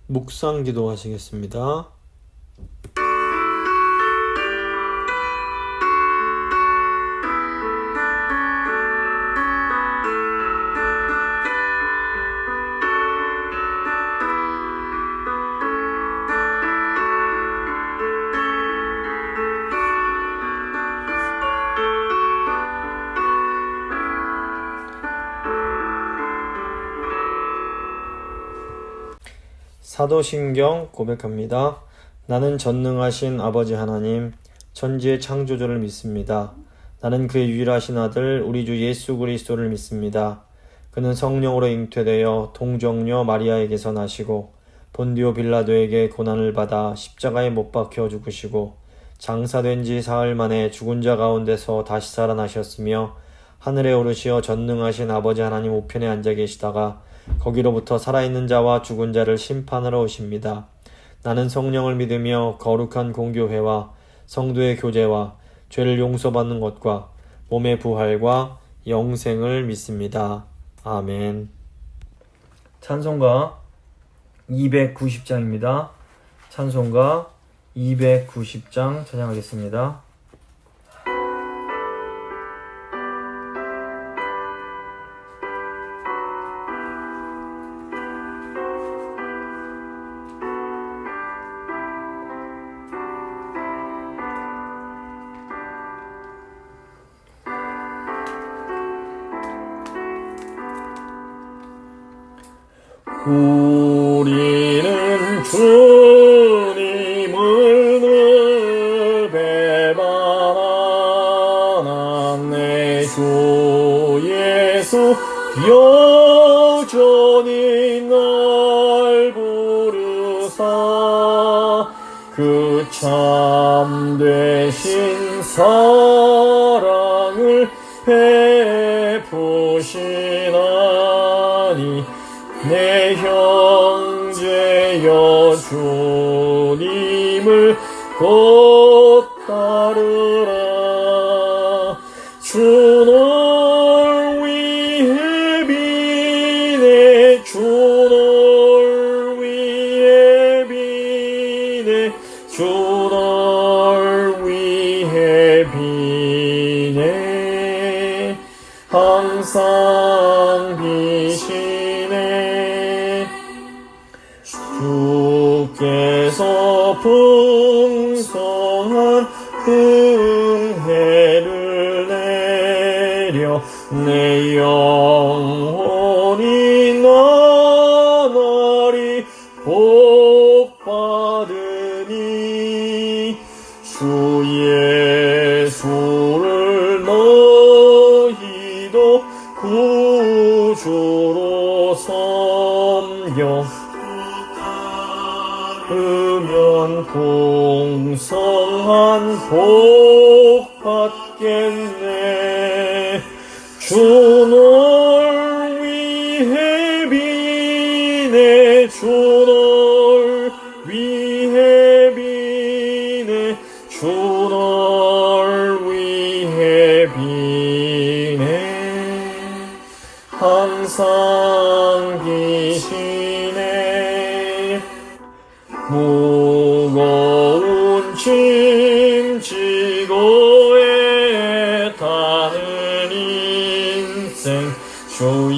묵상 기도하시겠습니다. 사도신경 고백합니다. 나는 전능하신 아버지 하나님, 천지의 창조주를 믿습니다. 나는 그의 유일하신 아들 우리 주 예수 그리스도를 믿습니다. 그는 성령으로 잉태되어 동정녀 마리아에게서 나시고 본디오 빌라도에게 고난을 받아 십자가에 못 박혀 죽으시고 장사된 지 사흘 만에 죽은 자 가운데서 다시 살아나셨으며 하늘에 오르시어 전능하신 아버지 하나님 우편에 앉아 계시다가 거기로부터 살아있는 자와 죽은 자를 심판하러 오십니다. 나는 성령을 믿으며 거룩한 공교회와 성도의 교제와 죄를 용서받는 것과 몸의 부활과 영생을 믿습니다. 아멘. 찬송가 290장입니다. 찬송가 290장 찬양하겠습니다. 우리는 주님을 늘 배반하나 내 주 예수 여전히 날 부르사 그 참되신 사랑을 베푸시나니 내 형제여 주님을 곧 따르라. 주 널 위해 비네 주 널 위해 비네 주 널 위해 비네 항상 비시네. 주께서 풍성한 은혜를 내려 내 영혼이 나날이 복받으니 주 예수를 너희도 구주로 섬겨 으면 풍성한 복 받겠네. 주 널 위해 비네 주 널 위해 비네 주 널 위해 비네 항상 비시네. 무거운 짐 지고 애타는 인생 주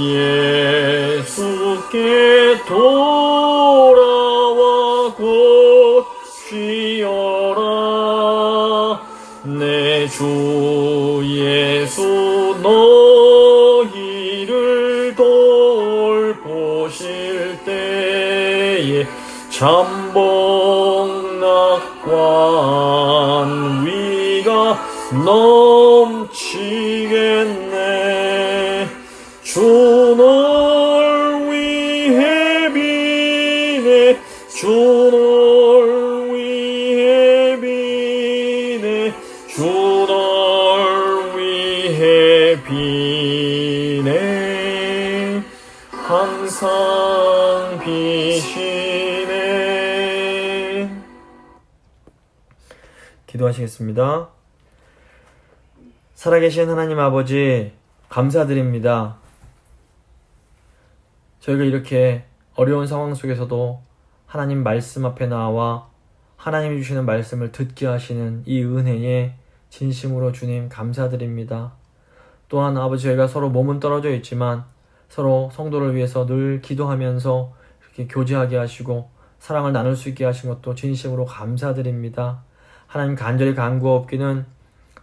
예수께 돌아와 곧 쉬어라. 내 주 예수 너희를 돌보실 때에 잠복낙관 위가 넘치겠네. 주 널 위해 비네 주 널 위해 비네 주 널 위해 비네 항상 비시네. 기도하시겠습니다. 살아계신 하나님 아버지, 감사드립니다. 저희가 이렇게 어려운 상황 속에서도 하나님 말씀 앞에 나와 하나님이 주시는 말씀을 듣게 하시는 이 은혜에 진심으로 주님 감사드립니다. 또한 아버지, 저희가 서로 몸은 떨어져 있지만 서로 성도를 위해서 늘 기도하면서 이렇게 교제하게 하시고 사랑을 나눌 수 있게 하신 것도 진심으로 감사드립니다. 하나님, 간절히 간구하옵기는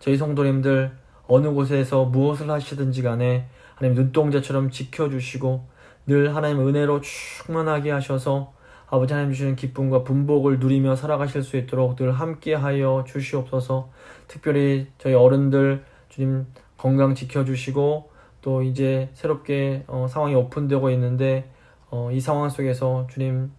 저희 성도님들 어느 곳에서 무엇을 하시든지 간에 하나님 눈동자처럼 지켜주시고 늘 하나님 은혜로 충만하게 하셔서 아버지 하나님 주시는 기쁨과 분복을 누리며 살아가실 수 있도록 늘 함께하여 주시옵소서. 특별히 저희 어른들 주님 건강 지켜주시고, 또 이제 새롭게 상황이 오픈되고 있는데 이 상황 속에서 주님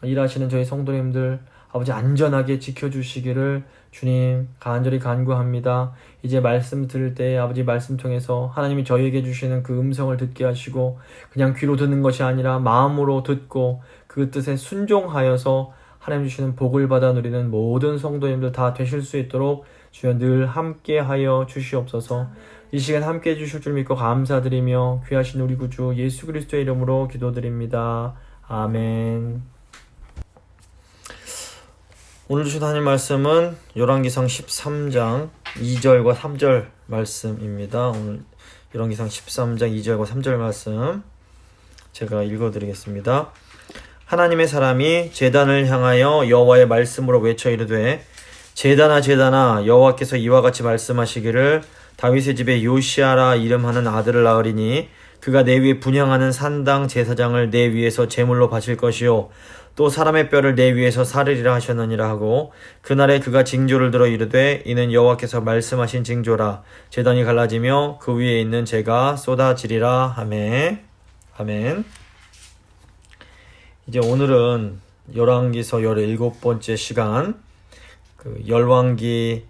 일하시는 저희 성도님들 아버지 안전하게 지켜주시기를 주님 간절히 간구합니다. 이제 말씀 들을 때 아버지 말씀 통해서 하나님이 저희에게 주시는 그 음성을 듣게 하시고 그냥 귀로 듣는 것이 아니라 마음으로 듣고 그 뜻에 순종하여서 하나님 주시는 복을 받아 누리는 모든 성도님들 다 되실 수 있도록 주여 늘 함께하여 주시옵소서. 이 시간 함께해 주실 줄 믿고 감사드리며 귀하신 우리 구주 예수 그리스도의 이름으로 기도드립니다. 아멘. 오늘 주신 하나님 말씀은 열왕기상 13장 2절과 3절 말씀입니다. 오늘 열왕기상 13장 2절과 3절 말씀 제가 읽어드리겠습니다. 하나님의 사람이 제단을 향하여 여호와의 말씀으로 외쳐 이르되 제단아 제단아 여호와께서 이와 같이 말씀하시기를 다윗의 집에 요시아라 이름하는 아들을 낳으리니 그가 내 위에 분향하는 산당 제사장을 내 위에서 제물로 바칠 것이요 또 사람의 뼈를 내 위에서 사르리라 하셨느니라 하고 그날에 그가 징조를 들어 이르되 이는 여호와께서 말씀하신 징조라 제단이 갈라지며 그 위에 있는 재가 쏟아지리라 하매. 아멘. 이제 오늘은 열왕기서 17번째 시간 그 열왕기상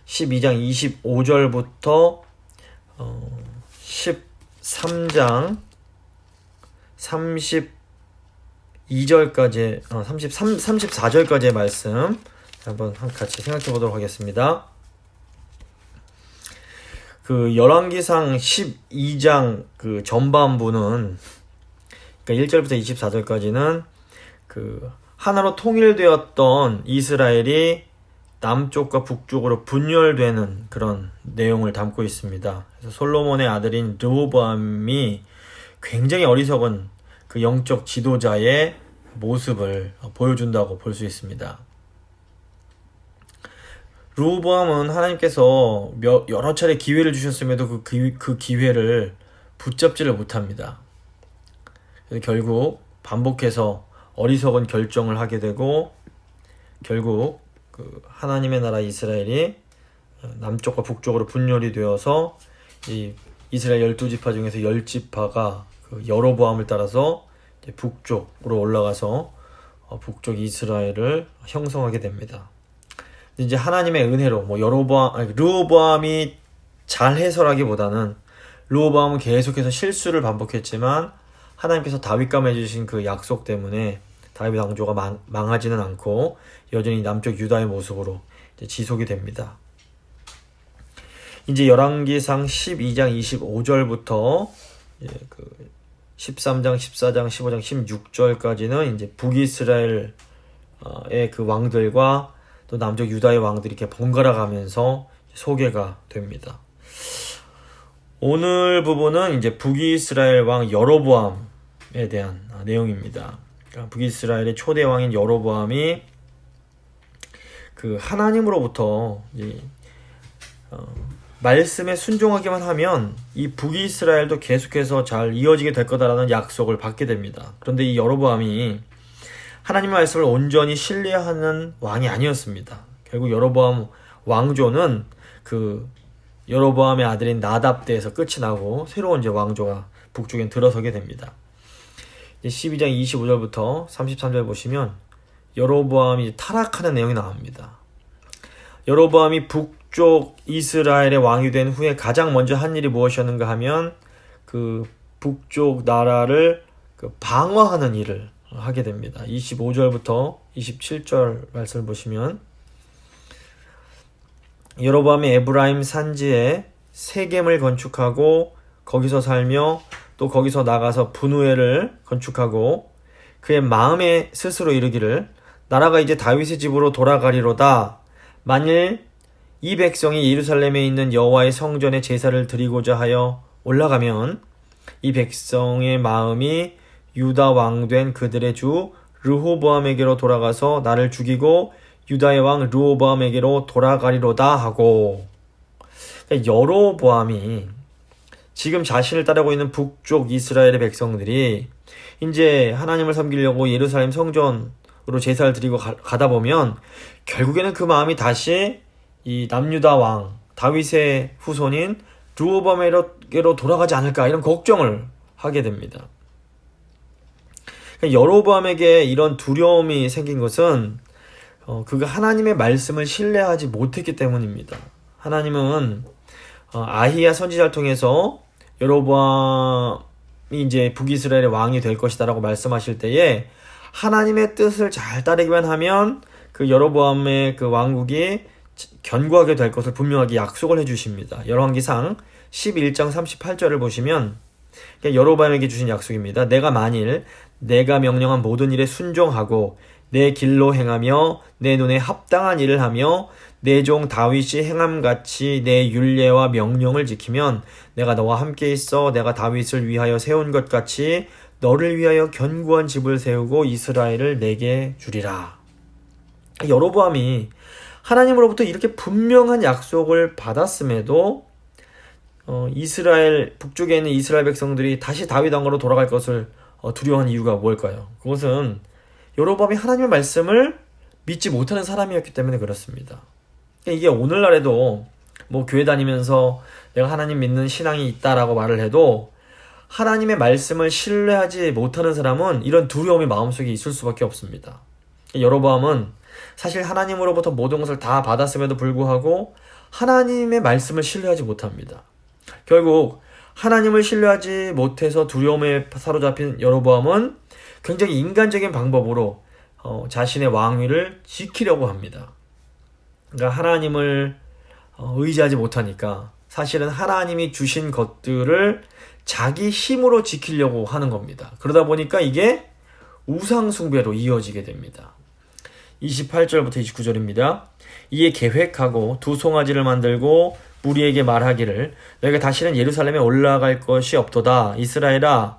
12장 25절부터 13장 32절까지 34절까지의 말씀 한번 같이 생각해 보도록 하겠습니다. 그 열왕기상 12장 그 전반부는 그러니까 1절부터 24절까지는 그 하나로 통일되었던 이스라엘이 남쪽과 북쪽으로 분열되는 그런 내용을 담고 있습니다. 그래서 솔로몬의 아들인 르호보암이 굉장히 어리석은 그 영적 지도자의 모습을 보여준다고 볼 수 있습니다. 르호보암은 하나님께서 여러 차례 기회를 주셨음에도 그 기회를 붙잡지를 못합니다. 그래서 결국 반복해서 어리석은 결정을 하게 되고 결국 그 하나님의 나라 이스라엘이 남쪽과 북쪽으로 분열이 되어서 이 이스라엘 12지파 중에서 10지파가 그 여로보암을 따라서 이제 북쪽으로 올라가서 북쪽 이스라엘을 형성하게 됩니다. 이제 하나님의 은혜로 르호보암이 잘 해설하기보다는 르호보암은 계속해서 실수를 반복했지만 하나님께서 다윗과 맺으신 그 약속 때문에 다윗 왕조가 망하지는 않고 여전히 남쪽 유다의 모습으로 이제 지속이 됩니다. 이제 열왕기상 12장 25절부터 그 13장, 14장, 15장, 16절까지는 이제 북이스라엘의 그 왕들과 또 남쪽 유다의 왕들이 이렇게 번갈아 가면서 소개가 됩니다. 오늘 부분은 이제 북이스라엘 왕 여로보암에 대한 내용입니다. 그러니까 북이스라엘의 초대 왕인 여로보암이 그 하나님으로부터 말씀에 순종하기만 하면 이 북이스라엘도 계속해서 잘 이어지게 될 거다라는 약속을 받게 됩니다. 그런데 이 여로보암이 하나님의 말씀을 온전히 신뢰하는 왕이 아니었습니다. 결국 여로보암 왕조는 그 여로보암의 아들인 나답 때에서 끝이 나고 새로운 이제 왕조가 북쪽엔 들어서게 됩니다. 12장 25절부터 33절 보시면 여로보암이 타락하는 내용이 나옵니다. 여로보암이 북쪽 이스라엘의 왕이 된 후에 가장 먼저 한 일이 무엇이었는가 하면 그 북쪽 나라를 방어하는 일을 하게 됩니다. 25절부터 27절 말씀을 보시면 여로보암이 에브라임 산지에 세겜을 건축하고 거기서 살며 또 거기서 나가서 분우엘을 건축하고 그의 마음에 스스로 이르기를 나라가 이제 다윗의 집으로 돌아가리로다. 만일 이 백성이 예루살렘에 있는 여호와의 성전에 제사를 드리고자 하여 올라가면 이 백성의 마음이 유다 왕 된 그들의 주 르호보암에게로 돌아가서 나를 죽이고 유다의 왕 르호보암에게로 돌아가리로다 하고, 그러니까 여로보암이 지금 자신을 따르고 있는 북쪽 이스라엘의 백성들이 이제 하나님을 섬기려고 예루살렘 성전으로 제사를 드리고 가다 보면 결국에는 그 마음이 이 남유다 왕 다윗의 후손인 르호보암에게로 돌아가지 않을까, 이런 걱정을 하게 됩니다. 여로보암에게 이런 두려움이 생긴 것은 그가 하나님의 말씀을 신뢰하지 못했기 때문입니다. 하나님은 아히야 선지자를 통해서 여로보암이 이제 북이스라엘의 왕이 될 것이다라고 말씀하실 때에 하나님의 뜻을 잘 따르기만 하면 그 여로보암의 그 왕국이 견고하게 될 것을 분명하게 약속을 해주십니다. 열왕기상 11장 38절을 보시면 여로보암에게 주신 약속입니다. 내가 만일 내가 명령한 모든 일에 순종하고 내 길로 행하며 내 눈에 합당한 일을 하며 내 종 다윗이 행함같이 내 율례와 명령을 지키면 내가 너와 함께 있어 내가 다윗을 위하여 세운 것 같이 너를 위하여 견고한 집을 세우고 이스라엘을 내게 주리라. 여로보암이 하나님으로부터 이렇게 분명한 약속을 받았음에도 이스라엘 북쪽에 있는 이스라엘 백성들이 다시 다윗 왕으로 돌아갈 것을 두려워하는 이유가 뭘까요? 그것은 여로보암이 하나님의 말씀을 믿지 못하는 사람이었기 때문에 그렇습니다. 이게 오늘날에도 뭐 교회 다니면서 내가 하나님 믿는 신앙이 있다라고 말을 해도 하나님의 말씀을 신뢰하지 못하는 사람은 이런 두려움이 마음속에 있을 수밖에 없습니다. 여로보암은 사실 하나님으로부터 모든 것을 다 받았음에도 불구하고 하나님의 말씀을 신뢰하지 못합니다. 결국 하나님을 신뢰하지 못해서 두려움에 사로잡힌 여로보암은 굉장히 인간적인 방법으로 자신의 왕위를 지키려고 합니다. 그러니까 하나님을 의지하지 못하니까 사실은 하나님이 주신 것들을 자기 힘으로 지키려고 하는 겁니다. 그러다 보니까 이게 우상숭배로 이어지게 됩니다. 28절부터 29절입니다. 이에 계획하고 두 송아지를 만들고 무리에게 말하기를 너희가 다시는 예루살렘에 올라갈 것이 없도다. 이스라엘아,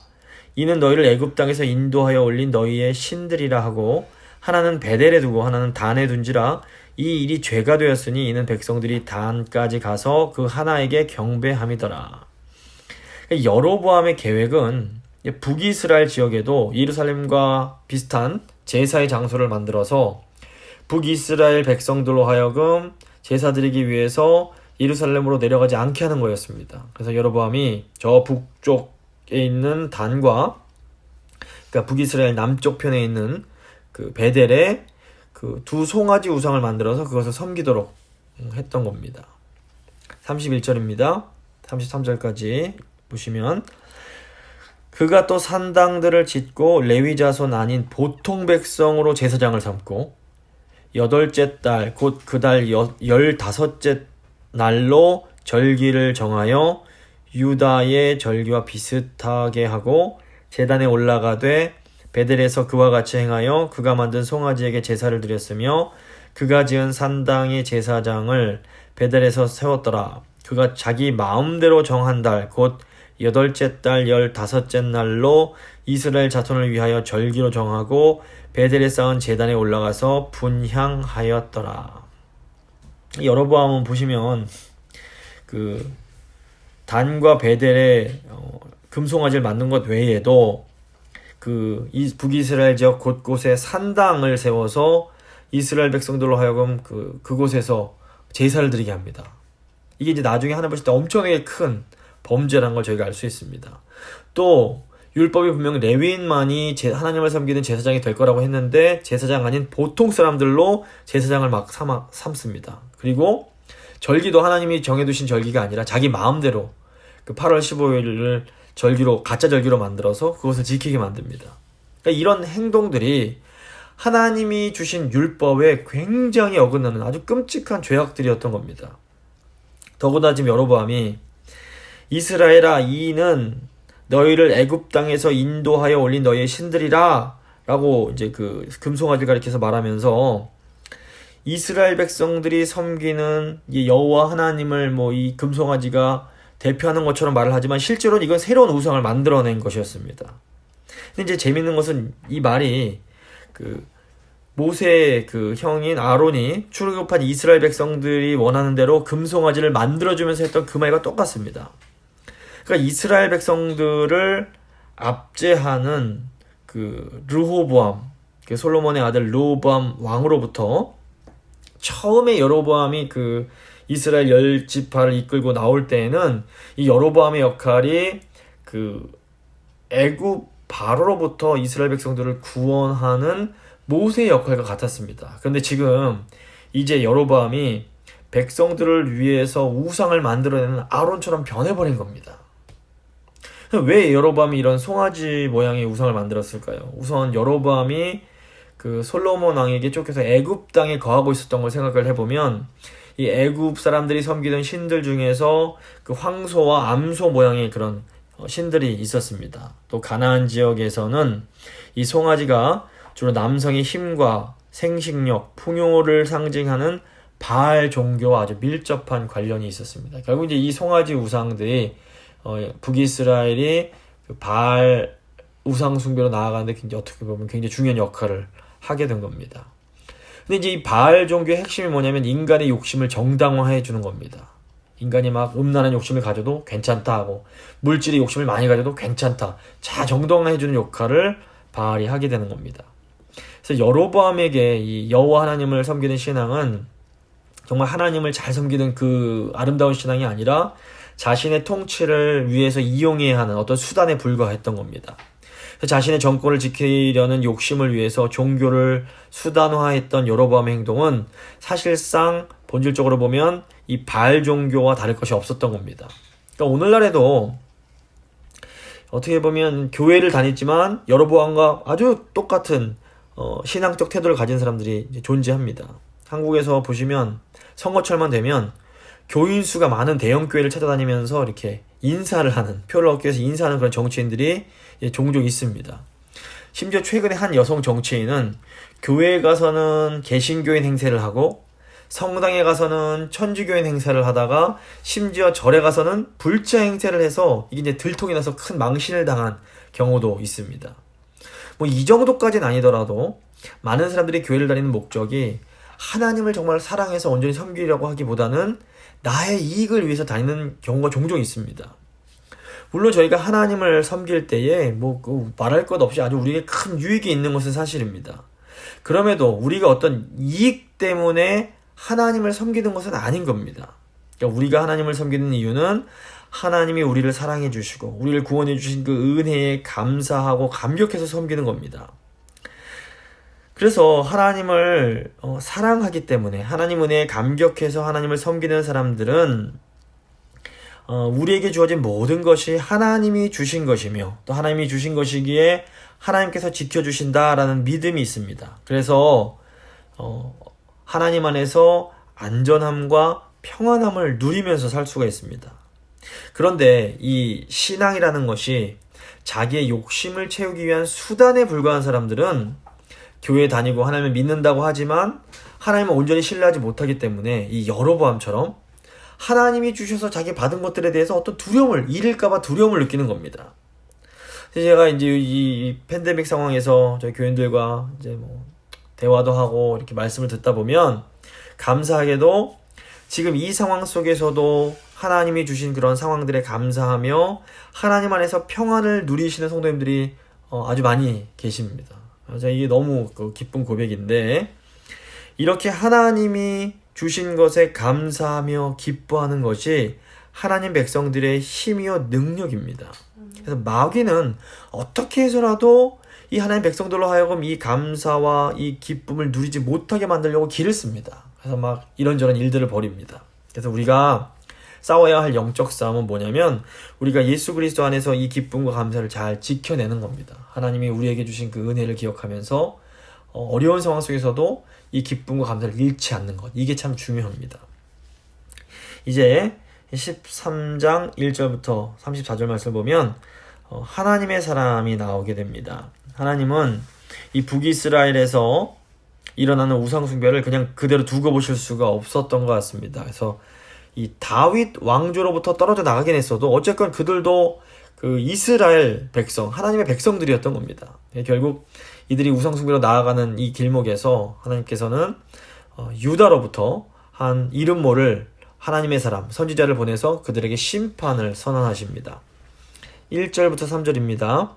이는 너희를 애굽 땅에서 인도하여 올린 너희의 신들이라 하고 하나는 베델에 두고 하나는 단에 둔지라. 이 일이 죄가 되었으니 이는 백성들이 단까지 가서 그 하나에게 경배함이더라. 여로보암의 계획은 북이스라엘 지역에도 예루살렘과 비슷한 제사의 장소를 만들어서 북이스라엘 백성들로 하여금 제사 드리기 위해서 예루살렘으로 내려가지 않게 하는 거였습니다. 그래서 여로보암이 저 북쪽에 있는 단과, 그러니까 북이스라엘 남쪽 편에 있는 그 베델에 그 두 송아지 우상을 만들어서 그것을 섬기도록 했던 겁니다. 31절입니다. 33절까지 보시면 그가 또 산당들을 짓고 레위 자손 아닌 보통 백성으로 제사장을 삼고 8째 달 곧 그 달 15째 날로 절기를 정하여 유다의 절기와 비슷하게 하고 제단에 올라가되 베델에서 그와 같이 행하여 그가 만든 송아지에게 제사를 드렸으며 그가 지은 산당의 제사장을 베델에서 세웠더라. 그가 자기 마음대로 정한 달 곧 8째 달 15째 날로 이스라엘 자손을 위하여 절기로 정하고 베델에 쌓은 제단에 올라가서 분향하였더라. 여로보암은 보시면 그 단과 베델에 금송아지를 만든 것 외에도 그 북이스라엘 지역 곳곳에 산당을 세워서 이스라엘 백성들로 하여금 그곳에서 제사를 드리게 합니다. 이게 이제 나중에 하나 보실 때 엄청나게 큰 범죄라는 걸 저희가 알 수 있습니다. 또 율법이 분명 레위인만이 하나님을 섬기는 제사장이 될 거라고 했는데 제사장 아닌 보통 사람들로 제사장을 막 삼습니다. 그리고 절기도 하나님이 정해두신 절기가 아니라 자기 마음대로 그 8월 15일을 절기로, 가짜 절기로 만들어서 그것을 지키게 만듭니다. 그러니까 이런 행동들이 하나님이 주신 율법에 굉장히 어긋나는 아주 끔찍한 죄악들이었던 겁니다. 더구나 지금 여로보암이 이스라엘아, 이는 너희를 애굽 땅에서 인도하여 올린 너희의 신들이라 라고 이제 그 금송아지를 가리켜서 말하면서 이스라엘 백성들이 섬기는 이 여호와 하나님을 뭐 이 금송아지가 대표하는 것처럼 말을 하지만 실제로는 이건 새로운 우상을 만들어낸 것이었습니다. 근데 이제 재밌는 것은 이 말이 그 모세의 그 형인 아론이 출애굽한 이스라엘 백성들이 원하는 대로 금송아지를 만들어주면서 했던 그 말과 똑같습니다. 그러니까 이스라엘 백성들을 압제하는 그 르호보암, 그 솔로몬의 아들 르호보암 왕으로부터 처음에 여로보암이 그 이스라엘 10지파를 이끌고 나올 때에는 이 여로보암의 역할이 그 애굽 바로로부터 이스라엘 백성들을 구원하는 모세의 역할과 같았습니다. 그런데 지금 이제 여로보암이 백성들을 위해서 우상을 만들어내는 아론처럼 변해버린 겁니다. 왜 여로보암이 이런 송아지 모양의 우상을 만들었을까요? 우선 여로보암이 그 솔로몬 왕에게 쫓겨서 애굽 땅에 거하고 있었던 걸 생각을 해보면 이 애굽 사람들이 섬기던 신들 중에서 그 황소와 암소 모양의 그런 신들이 있었습니다. 또 가나안 지역에서는 이 송아지가 주로 남성의 힘과 생식력, 풍요를 상징하는 바알 종교와 아주 밀접한 관련이 있었습니다. 결국 이제 이 송아지 우상들이 북이스라엘이 그 바알 우상 숭배로 나아가는데 굉장히 어떻게 보면 굉장히 중요한 역할을 하게 된 겁니다. 근데 이제 이 바알 종교의 핵심이 뭐냐면 인간의 욕심을 정당화해 주는 겁니다. 인간이 막 음란한 욕심을 가져도 괜찮다 하고 물질의 욕심을 많이 가져도 괜찮다. 자, 정당화해 주는 역할을 바알이 하게 되는 겁니다. 그래서 여로보암에게 이 여호와 하나님을 섬기는 신앙은 정말 하나님을 잘 섬기는 그 아름다운 신앙이 아니라 자신의 통치를 위해서 이용해야 하는 어떤 수단에 불과했던 겁니다. 자신의 정권을 지키려는 욕심을 위해서 종교를 수단화했던 여로보암의 행동은 사실상 본질적으로 보면 이 바알 종교와 다를 것이 없었던 겁니다. 그러니까 오늘날에도 어떻게 보면 교회를 다녔지만 여로보암과 아주 똑같은 신앙적 태도를 가진 사람들이 이제 존재합니다. 한국에서 보시면 선거철만 되면 교인 수가 많은 대형 교회를 찾아다니면서 이렇게 인사를 하는, 표를 얻기 위해서 인사하는 그런 정치인들이 종종 있습니다. 심지어 최근에 한 여성 정치인은 교회에 가서는 개신교인 행세를 하고 성당에 가서는 천주교인 행세를 하다가 심지어 절에 가서는 불자 행세를 해서 이게 이제 들통이 나서 큰 망신을 당한 경우도 있습니다. 뭐 이 정도까지는 아니더라도 많은 사람들이 교회를 다니는 목적이 하나님을 정말 사랑해서 온전히 섬기려고 하기보다는 나의 이익을 위해서 다니는 경우가 종종 있습니다. 물론 저희가 하나님을 섬길 때에 뭐 말할 것 없이 아주 우리에게 큰 유익이 있는 것은 사실입니다. 그럼에도 우리가 어떤 이익 때문에 하나님을 섬기는 것은 아닌 겁니다. 그러니까 우리가 하나님을 섬기는 이유는 하나님이 우리를 사랑해 주시고 우리를 구원해 주신 그 은혜에 감사하고 감격해서 섬기는 겁니다. 그래서 하나님을 사랑하기 때문에 하나님 은혜에 감격해서 하나님을 섬기는 사람들은 우리에게 주어진 모든 것이 하나님이 주신 것이며 또 하나님이 주신 것이기에 하나님께서 지켜주신다라는 믿음이 있습니다. 그래서 하나님 안에서 안전함과 평안함을 누리면서 살 수가 있습니다. 그런데 이 신앙이라는 것이 자기의 욕심을 채우기 위한 수단에 불과한 사람들은 교회에 다니고 하나님을 믿는다고 하지만 하나님을 온전히 신뢰하지 못하기 때문에 이 여로보암처럼 하나님이 주셔서 자기 받은 것들에 대해서 어떤 두려움을, 잃을까봐 두려움을 느끼는 겁니다. 제가 이제 이 팬데믹 상황에서 저희 교인들과 이제 뭐 대화도 하고 이렇게 말씀을 듣다 보면 감사하게도 지금 이 상황 속에서도 하나님이 주신 그런 상황들에 감사하며 하나님 안에서 평안을 누리시는 성도님들이 아주 많이 계십니다. 이게 너무 기쁜 고백인데 이렇게 하나님이 주신 것에 감사하며 기뻐하는 것이 하나님 백성들의 힘이요 능력입니다. 그래서 마귀는 어떻게 해서라도 이 하나님 백성들로 하여금 이 감사와 이 기쁨을 누리지 못하게 만들려고 길을 씁니다. 그래서 막 이런저런 일들을 벌입니다. 그래서 우리가 싸워야 할 영적 싸움은 뭐냐면 우리가 예수 그리스도 안에서 이 기쁨과 감사를 잘 지켜내는 겁니다. 하나님이 우리에게 주신 그 은혜를 기억하면서 어려운 상황 속에서도 이 기쁨과 감사를 잃지 않는 것, 이게 참 중요합니다. 이제 13장 1절부터 34절 말씀을 보면 하나님의 사람이 나오게 됩니다. 하나님은 이 북이스라엘에서 일어나는 우상숭배를 그냥 그대로 두고 보실 수가 없었던 것 같습니다. 그래서 이 다윗 왕조로부터 떨어져 나가긴 했어도 어쨌건 그들도 그 이스라엘 백성, 하나님의 백성들이었던 겁니다. 결국 이들이 우상숭배로 나아가는 이 길목에서 하나님께서는 유다로부터 한 이름 모를 하나님의 사람, 선지자를 보내서 그들에게 심판을 선언하십니다. 1절부터 3절입니다.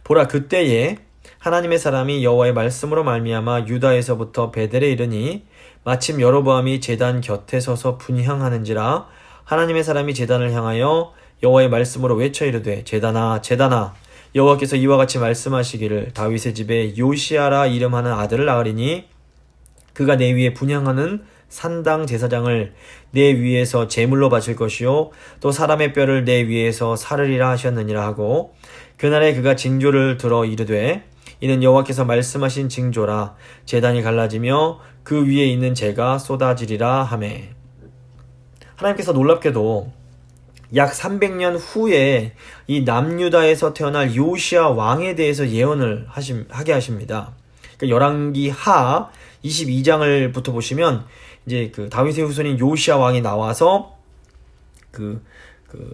보라, 그때에 하나님의 사람이 여호와의 말씀으로 말미암아 유다에서부터 베델에 이르니 마침 여로보암이 제단 곁에 서서 분향하는지라 하나님의 사람이 제단을 향하여 여호와의 말씀으로 외쳐 이르되 제단아 제단아 여호와께서 이와 같이 말씀하시기를 다윗의 집에 요시아라 이름하는 아들을 낳으리니 그가 내 위에 분향하는 산당 제사장을 내 위에서 제물로 바칠 것이요 또 사람의 뼈를 내 위에서 사르리라 하셨느니라 하고 그날에 그가 징조를 들어 이르되 이는 여호와께서 말씀하신 징조라 제단이 갈라지며 그 위에 있는 재가 쏟아지리라 하매. 하나님께서 놀랍게도 약 300년 후에 이 남유다에서 태어날 요시아 왕에 대해서 예언을 하게 하십니다. 그러니까 열왕기 하 22장을부터 보시면 이제 그 다윗의 후손인 요시아 왕이 나와서 그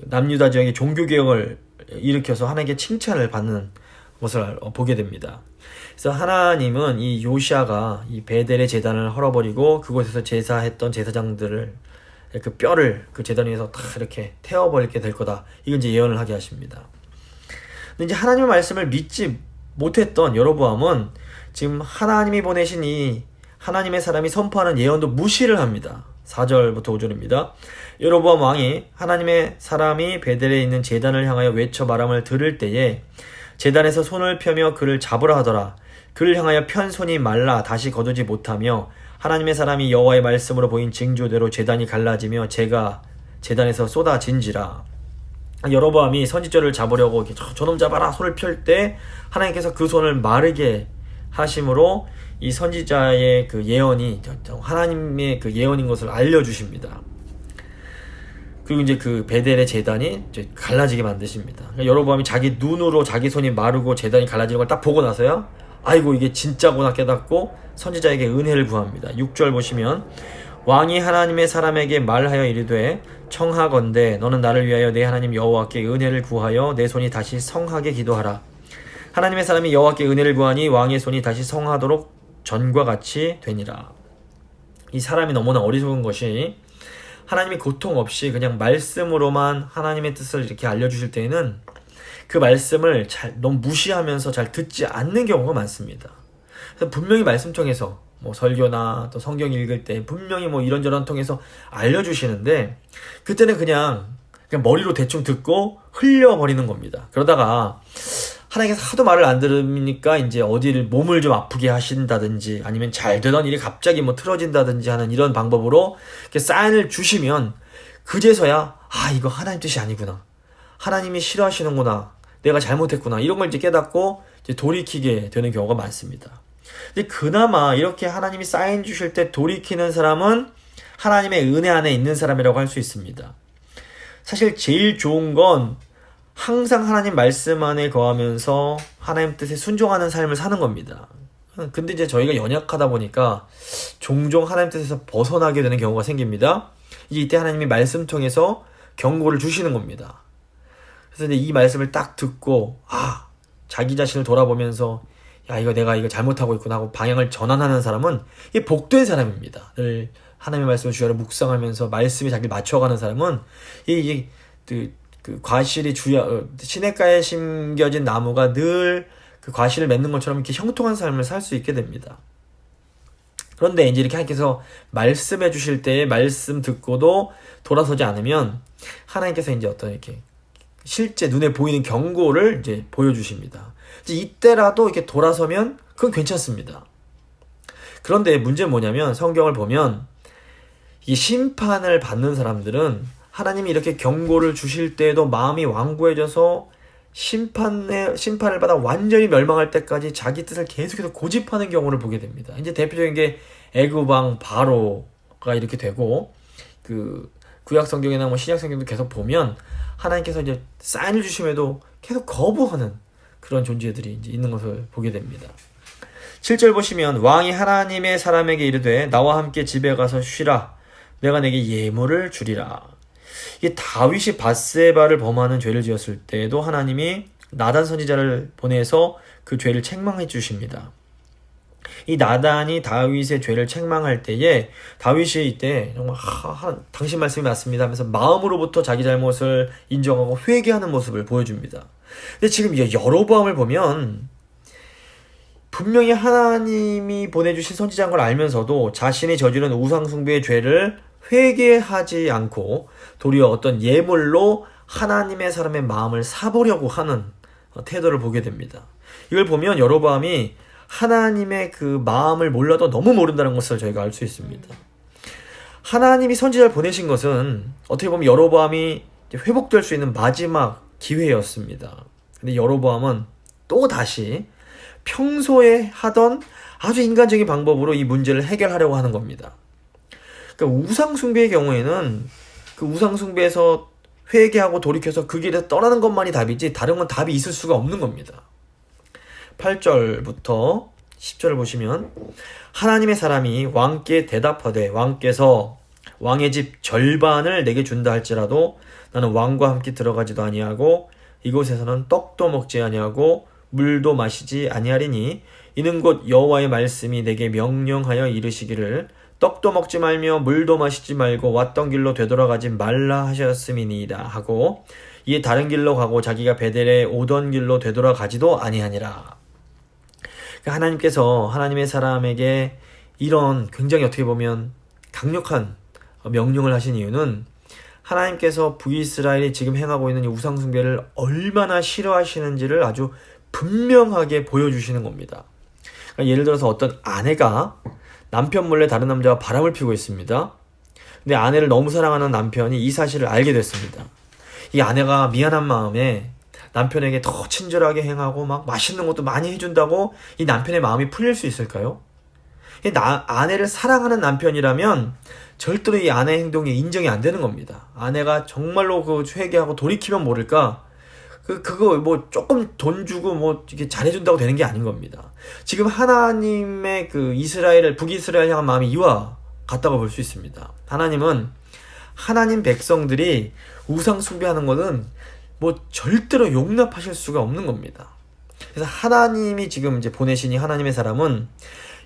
남유다 지역의 종교 개혁을 일으켜서 하나님께 칭찬을 받는 것을 보게 됩니다. 그래서 하나님은 이 요시아가 이 베델의 제단을 헐어버리고 그곳에서 제사했던 제사장들을 그 뼈를 그 제단 위에서 다 이렇게 태워버리게 될 거다. 이건 이제 예언을 하게 하십니다. 근데 이제 하나님의 말씀을 믿지 못했던 여로보암은 지금 하나님이 보내신 이 하나님의 사람이 선포하는 예언도 무시를 합니다. 4절부터 5절입니다. 여로보암 왕이 하나님의 사람이 베델에 있는 제단을 향하여 외쳐 말함을 들을 때에 제단에서 손을 펴며 그를 잡으라 하더라. 그를 향하여 편 손이 말라 다시 거두지 못하며 하나님의 사람이 여호와의 말씀으로 보인 징조대로 제단이 갈라지며 재가 제단에서 쏟아진지라. 여로보암이 선지자를 잡으려고 이렇게 저놈 잡아라 손을 펼 때 하나님께서 그 손을 마르게 하심으로 이 선지자의 그 예언이 하나님의 그 예언인 것을 알려주십니다. 그리고 이제 그 베델의 제단이 이제 갈라지게 만드십니다. 그러니까 여로보암이 자기 눈으로 자기 손이 마르고 제단이 갈라지는 걸 딱 보고 나서야 아이고 이게 진짜구나 깨닫고 선지자에게 은혜를 구합니다. 6절 보시면 왕이 하나님의 사람에게 말하여 이르되 청하건대 너는 나를 위하여 내 하나님 여호와께 은혜를 구하여 내 손이 다시 성하게 기도하라. 하나님의 사람이 여호와께 은혜를 구하니 왕의 손이 다시 성하도록 전과 같이 되니라. 이 사람이 너무나 어리석은 것이 하나님이 고통 없이 그냥 말씀으로만 하나님의 뜻을 이렇게 알려주실 때에는 그 말씀을 너무 무시하면서 잘 듣지 않는 경우가 많습니다. 그래서 분명히 말씀 통해서 뭐 설교나 또 성경 읽을 때 분명히 뭐 이런저런 통해서 알려주시는데 그때는 그냥 머리로 대충 듣고 흘려버리는 겁니다. 그러다가 하나님께서 하도 말을 안 들으니까 이제 어디를 몸을 좀 아프게 하신다든지 아니면 잘 되던 일이 갑자기 뭐 틀어진다든지 하는 이런 방법으로 이렇게 사인을 주시면 그제서야 이거 하나님 뜻이 아니구나. 하나님이 싫어하시는구나. 내가 잘못했구나. 이런 걸 이제 깨닫고 이제 돌이키게 되는 경우가 많습니다. 근데 그나마 이렇게 하나님이 사인 주실 때 돌이키는 사람은 하나님의 은혜 안에 있는 사람이라고 할 수 있습니다. 사실 제일 좋은 건 항상 하나님 말씀 안에 거하면서 하나님 뜻에 순종하는 삶을 사는 겁니다. 근데 이제 저희가 연약하다 보니까 종종 하나님 뜻에서 벗어나게 되는 경우가 생깁니다. 이때 하나님이 말씀 통해서 경고를 주시는 겁니다. 그래서 이제 이 말씀을 딱 듣고 자기 자신을 돌아보면서 내가 이거 잘못하고 있구나 하고 방향을 전환하는 사람은 이게 복된 사람입니다. 늘 하나님의 말씀을 주야로 묵상하면서 말씀에 자기를 맞춰가는 사람은 이게 그 과실이 시냇가에 심겨진 나무가 늘 그 과실을 맺는 것처럼 이렇게 형통한 삶을 살 수 있게 됩니다. 그런데 이제 이렇게 하나님께서 말씀해 주실 때에 말씀 듣고도 돌아서지 않으면 하나님께서 이제 어떤 이렇게 실제 눈에 보이는 경고를 이제 보여주십니다. 이제 이때라도 이렇게 돌아서면 그건 괜찮습니다. 그런데 문제는 뭐냐면 성경을 보면 이 심판을 받는 사람들은 하나님이 이렇게 경고를 주실 때에도 마음이 완고해져서 심판을 받아 완전히 멸망할 때까지 자기 뜻을 계속해서 고집하는 경우를 보게 됩니다. 이제 대표적인 게 애굽 왕 바로가 이렇게 되고 그 구약 성경이나 신약 성경도 계속 보면 하나님께서 이제 사인을 주심에도 계속 거부하는 그런 존재들이 이제 있는 것을 보게 됩니다. 7절 보시면 왕이 하나님의 사람에게 이르되 나와 함께 집에 가서 쉬라. 내가 내게 예물을 주리라. 이 다윗이 밧세바를 범하는 죄를 지었을 때에도 하나님이 나단 선지자를 보내서 그 죄를 책망해 주십니다. 이 나단이 다윗의 죄를 책망할 때에 다윗이 이때 정말 당신 말씀이 맞습니다 하면서 마음으로부터 자기 잘못을 인정하고 회개하는 모습을 보여줍니다. 근데 지금 여로보암을 보면 분명히 하나님이 보내주신 선지자인 걸 알면서도 자신이 저지른 우상숭배의 죄를 회개하지 않고 도리어 어떤 예물로 하나님의 사람의 마음을 사보려고 하는 태도를 보게 됩니다. 이걸 보면 여로보암이 하나님의 그 마음을 몰라도 너무 모른다는 것을 저희가 알 수 있습니다. 하나님이 선지자를 보내신 것은 어떻게 보면 여로보암이 회복될 수 있는 마지막 기회였습니다. 근데 여로보암은 또 다시 평소에 하던 아주 인간적인 방법으로 이 문제를 해결하려고 하는 겁니다. 그러니까 우상숭배의 경우에는 그 우상숭배에서 회개하고 돌이켜서 그 길에서 떠나는 것만이 답이지 다른 건 답이 있을 수가 없는 겁니다. 8절부터 10절을 보시면 하나님의 사람이 왕께 대답하되 왕께서 왕의 집 절반을 내게 준다 할지라도 나는 왕과 함께 들어가지도 아니하고 이곳에서는 떡도 먹지 아니하고 물도 마시지 아니하리니 이는 곧 여호와의 말씀이 내게 명령하여 이르시기를 떡도 먹지 말며 물도 마시지 말고 왔던 길로 되돌아가지 말라 하셨음이니이다 하고 이에 다른 길로 가고 자기가 베델에 오던 길로 되돌아가지도 아니하니라. 하나님께서 하나님의 사람에게 이런 굉장히 어떻게 보면 강력한 명령을 하신 이유는 하나님께서 북이스라엘이 지금 행하고 있는 이 우상숭배를 얼마나 싫어하시는지를 아주 분명하게 보여주시는 겁니다. 그러니까 예를 들어서 어떤 아내가 남편 몰래 다른 남자와 바람을 피우고 있습니다. 근데 아내를 너무 사랑하는 남편이 이 사실을 알게 됐습니다. 이 아내가 미안한 마음에 남편에게 더 친절하게 행하고 막 맛있는 것도 많이 해준다고 이 남편의 마음이 풀릴 수 있을까요? 아내를 사랑하는 남편이라면 절대로 이 아내의 행동이 인정이 안 되는 겁니다. 아내가 정말로 그 회개하고 돌이키면 모를까 그거 뭐 조금 돈 주고 뭐 이렇게 잘해준다고 되는 게 아닌 겁니다. 지금 하나님의 그 북이스라엘 향한 마음이 이와 같다고 볼 수 있습니다. 하나님은 하나님 백성들이 우상 숭배하는 것은 뭐 절대로 용납하실 수가 없는 겁니다. 그래서 하나님이 지금 이제 보내신 이 하나님의 사람은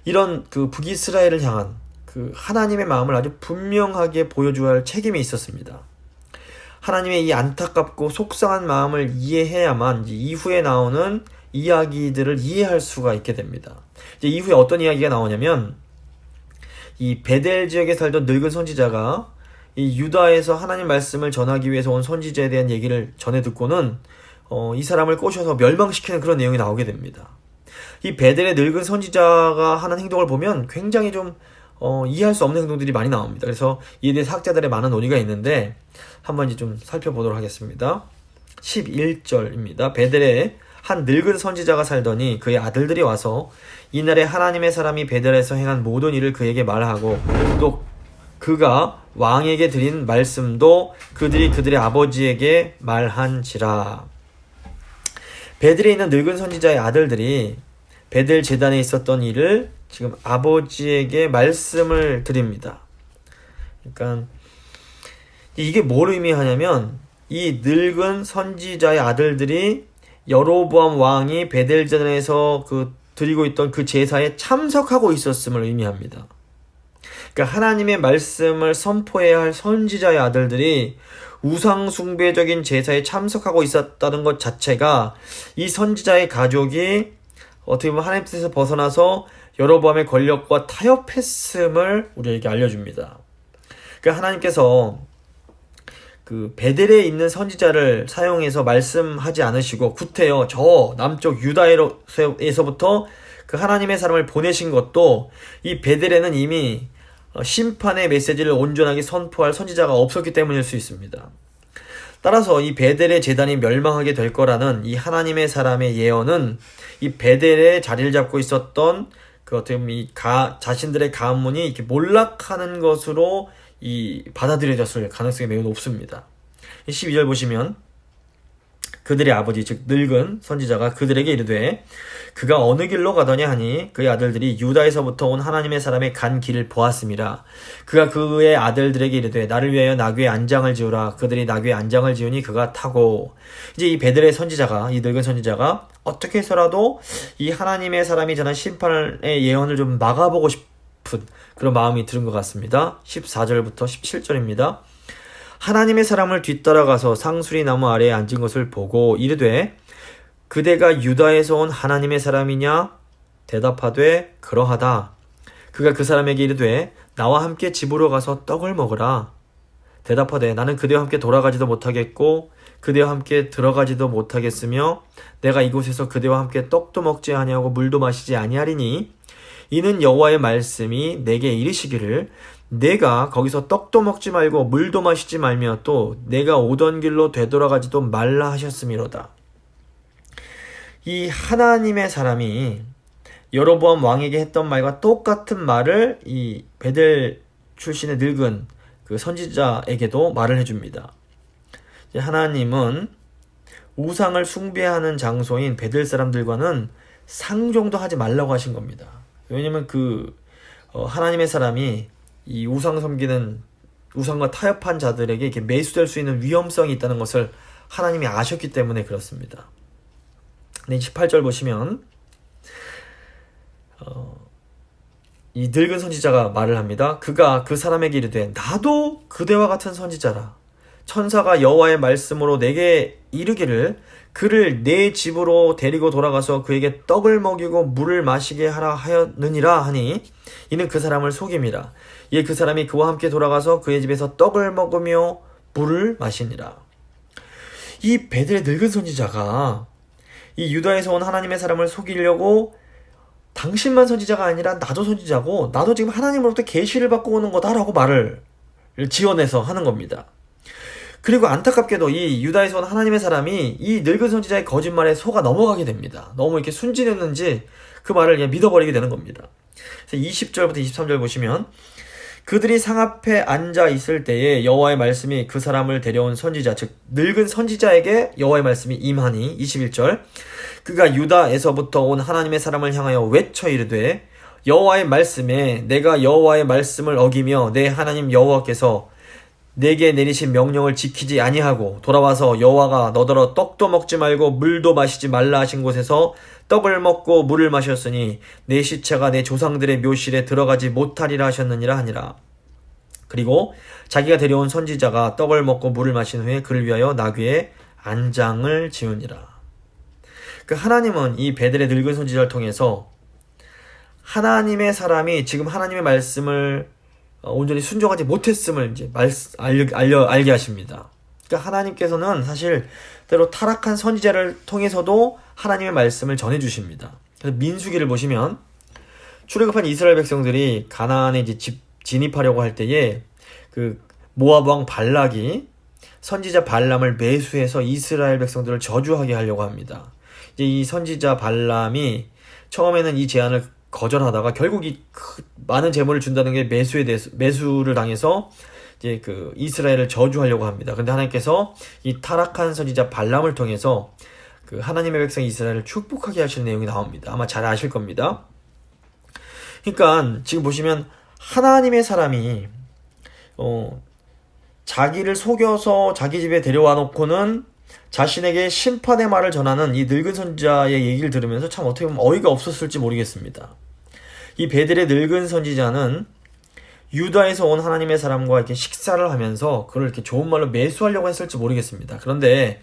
이런 그 북이스라엘을 향한 그 하나님의 마음을 아주 분명하게 보여줘야 할 책임이 있었습니다. 하나님의 이 안타깝고 속상한 마음을 이해해야만 이제 이후에 나오는 이야기들을 이해할 수가 있게 됩니다. 이제 이후에 어떤 이야기가 나오냐면 이 베델 지역에 살던 늙은 선지자가 이 유다에서 하나님 말씀을 전하기 위해서 온 선지자에 대한 얘기를 전해 듣고는 이 사람을 꼬셔서 멸망시키는 그런 내용이 나오게 됩니다. 이 베델의 늙은 선지자가 하는 행동을 보면 굉장히 좀 이해할 수 없는 행동들이 많이 나옵니다. 그래서 이에 대해서 학자들의 많은 논의가 있는데 한번 이제 좀 살펴보도록 하겠습니다. 11절입니다. 베델에 한 늙은 선지자가 살더니 그의 아들들이 와서 이날에 하나님의 사람이 베델에서 행한 모든 일을 그에게 말하고 또 그가 왕에게 드린 말씀도 그들이 그들의 아버지에게 말한지라. 베델에 있는 늙은 선지자의 아들들이 베델 제단에 있었던 일을 지금 아버지에게 말씀을 드립니다. 그러니까 이게 뭘 의미하냐면 이 늙은 선지자의 아들들이 여로보암 왕이 베델 제단에서 그 드리고 있던 그 제사에 참석하고 있었음을 의미합니다. 그러니까 하나님의 말씀을 선포해야 할 선지자의 아들들이 우상 숭배적인 제사에 참석하고 있었다는 것 자체가 이 선지자의 가족이 어떻게 보면 하나님 뜻에서 벗어나서 여로보암의 권력과 타협했음을 우리에게 알려줍니다. 그러니까 하나님께서 그 베델에 있는 선지자를 사용해서 말씀하지 않으시고 구태여 저 남쪽 유다에서부터 그 하나님의 사람을 보내신 것도 이 베델에는 이미 심판의 메시지를 온전하게 선포할 선지자가 없었기 때문일 수 있습니다. 따라서 이 베델의 제단이 멸망하게 될 거라는 이 하나님의 사람의 예언은 이 베델에 자리를 잡고 있었던 그 어떻게 보면 이 자신들의 가문이 이렇게 몰락하는 것으로 이 받아들여졌을 가능성이 매우 높습니다. 12절 보시면 그들의 아버지 즉 늙은 선지자가 그들에게 이르되 그가 어느 길로 가더냐 하니 그의 아들들이 유다에서부터 온 하나님의 사람의 간 길을 보았음이라. 그가 그의 아들들에게 이르되 나를 위하여 나귀의 안장을 지으라. 그들이 나귀의 안장을 지으니 그가 타고. 이제 이 베들의 선지자가, 이 늙은 선지자가 어떻게 해서라도 이 하나님의 사람이 전한 심판의 예언을 좀 막아보고 싶은 그런 마음이 들은 것 같습니다. 14절부터 17절입니다. 하나님의 사람을 뒤따라가서 상수리 나무 아래에 앉은 것을 보고 이르되 그대가 유다에서 온 하나님의 사람이냐? 대답하되 그러하다. 그가 그 사람에게 이르되 나와 함께 집으로 가서 떡을 먹으라. 대답하되 나는 그대와 함께 돌아가지도 못하겠고 그대와 함께 들어가지도 못하겠으며 내가 이곳에서 그대와 함께 떡도 먹지 아니하고 물도 마시지 아니하리니 이는 여호와의 말씀이 내게 이르시기를 내가 거기서 떡도 먹지 말고 물도 마시지 말며 또 내가 오던 길로 되돌아가지도 말라 하셨음이로다. 이 하나님의 사람이 여로보암 왕에게 했던 말과 똑같은 말을 이 베델 출신의 늙은 그 선지자에게도 말을 해줍니다. 하나님은 우상을 숭배하는 장소인 베델 사람들과는 상종도 하지 말라고 하신 겁니다. 왜냐면 하나님의 사람이 이 우상 섬기는 우상과 타협한 자들에게 이렇게 매수될 수 있는 위험성이 있다는 것을 하나님이 아셨기 때문에 그렇습니다. 네, 18절 보시면 이 늙은 선지자가 말을 합니다. 그가 그 사람에게 이르되 나도 그대와 같은 선지자라. 천사가 여호와의 말씀으로 내게 이르기를 그를 내 집으로 데리고 돌아가서 그에게 떡을 먹이고 물을 마시게 하라 하였느니라 하니 이는 그 사람을 속임이라. 이에 그 사람이 그와 함께 돌아가서 그의 집에서 떡을 먹으며 물을 마시니라. 이 베델의 늙은 선지자가 이 유다에서 온 하나님의 사람을 속이려고 당신만 선지자가 아니라 나도 선지자고 나도 지금 하나님으로부터 계시를 받고 오는 거다라고 말을 지어내서 하는 겁니다. 그리고 안타깝게도 이 유다에서 온 하나님의 사람이 이 늙은 선지자의 거짓말에 속아 넘어가게 됩니다. 너무 이렇게 순진했는지 그 말을 그냥 믿어버리게 되는 겁니다. 그래서 20절부터 23절 보시면 그들이 상 앞에 앉아 있을 때에 여호와의 말씀이 그 사람을 데려온 선지자 즉 늙은 선지자에게 여호와의 말씀이 임하니 21절 그가 유다에서부터 온 하나님의 사람을 향하여 외쳐 이르되 여호와의 말씀에 내가 여호와의 말씀을 어기며 내 하나님 여호와께서 내게 내리신 명령을 지키지 아니하고 돌아와서 여호와가 너더러 떡도 먹지 말고 물도 마시지 말라 하신 곳에서 떡을 먹고 물을 마셨으니 내 시체가 내 조상들의 묘실에 들어가지 못하리라 하셨느니라 하니라. 그리고 자기가 데려온 선지자가 떡을 먹고 물을 마신 후에 그를 위하여 나귀의 안장을 지으니라. 그 하나님은 이 베델의 늙은 선지자를 통해서 하나님의 사람이 지금 하나님의 말씀을 온전히 순종하지 못했음을 이제 알게 하십니다. 그러니까 하나님께서는 사실 때로 타락한 선지자를 통해서도 하나님의 말씀을 전해주십니다. 그래서 민수기를 보시면 출애굽한 이스라엘 백성들이 가나안에 이제 진입하려고 할 때에 그 모압 왕 발락이 선지자 발람을 매수해서 이스라엘 백성들을 저주하게 하려고 합니다. 이제 이 선지자 발람이 처음에는 이 제안을 거절하다가 결국 이 많은 재물을 준다는 게 매수를 당해서 이제 그 이스라엘을 저주하려고 합니다. 근데 하나님께서 이 타락한 선지자 발람을 통해서 그 하나님의 백성 이스라엘을 축복하게 하시는 내용이 나옵니다. 아마 잘 아실 겁니다. 그러니까 지금 보시면 하나님의 사람이 자기를 속여서 자기 집에 데려와 놓고는 자신에게 심판의 말을 전하는 이 늙은 선지자의 얘기를 들으면서 참 어떻게 보면 어이가 없었을지 모르겠습니다. 이 베델의 늙은 선지자는 유다에서 온 하나님의 사람과 이렇게 식사를 하면서 그걸 이렇게 좋은 말로 매수하려고 했을지 모르겠습니다. 그런데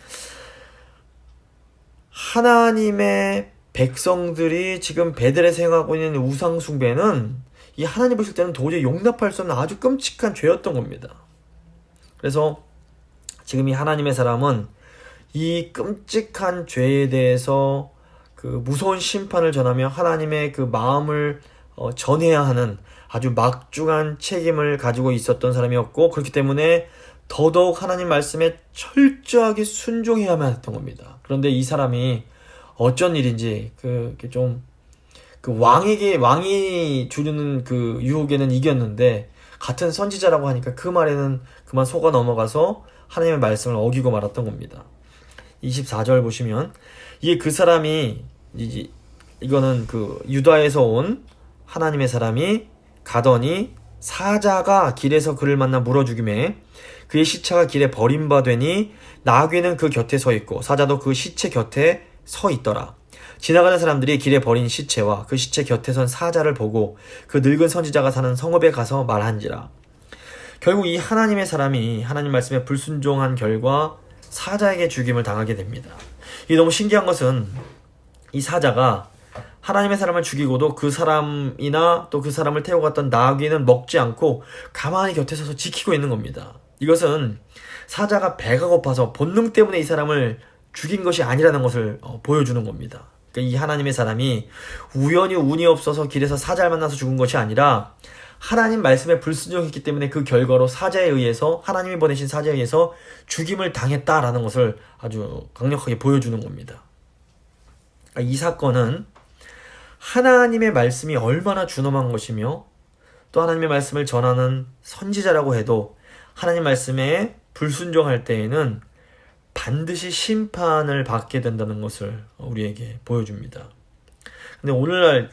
하나님의 백성들이 지금 베델에서 행하고 있는 우상 숭배는 이 하나님 보실 때는 도저히 용납할 수 없는 아주 끔찍한 죄였던 겁니다. 그래서 지금 이 하나님의 사람은 이 끔찍한 죄에 대해서 그 무서운 심판을 전하며 하나님의 그 마음을 전해야 하는 아주 막중한 책임을 가지고 있었던 사람이었고 그렇기 때문에 더더욱 하나님 말씀에 철저하게 순종해야만 했던 겁니다. 그런데 이 사람이 어쩐 일인지 왕이 주는 그 유혹에는 이겼는데 같은 선지자라고 하니까 그 말에는 그만 속아 넘어가서 하나님의 말씀을 어기고 말았던 겁니다. 24절 보시면 이게 그 사람이 이거는 그 유다에서 온 하나님의 사람이 가더니 사자가 길에서 그를 만나 물어 죽이매 그의 시체가 길에 버림받으니 나귀는 그 곁에 서 있고 사자도 그 시체 곁에 서 있더라. 지나가는 사람들이 길에 버린 시체와 그 시체 곁에 선 사자를 보고 그 늙은 선지자가 사는 성읍에 가서 말한지라. 결국 이 하나님의 사람이 하나님 말씀에 불순종한 결과 사자에게 죽임을 당하게 됩니다. 이게 너무 신기한 것은 이 사자가 하나님의 사람을 죽이고도 그 사람이나 또 그 사람을 태우고 갔던 나귀는 먹지 않고 가만히 곁에 서서 지키고 있는 겁니다. 이것은 사자가 배가 고파서 본능 때문에 이 사람을 죽인 것이 아니라는 것을 보여주는 겁니다. 그러니까 이 하나님의 사람이 우연히 운이 없어서 길에서 사자를 만나서 죽은 것이 아니라 하나님 말씀에 불순종했기 때문에 그 결과로 사자에 의해서 하나님이 보내신 사자에 의해서 죽임을 당했다라는 것을 아주 강력하게 보여주는 겁니다. 그러니까 이 사건은 하나님의 말씀이 얼마나 준엄한 것이며 또 하나님의 말씀을 전하는 선지자라고 해도 하나님 말씀에 불순종할 때에는 반드시 심판을 받게 된다는 것을 우리에게 보여줍니다. 근데 오늘날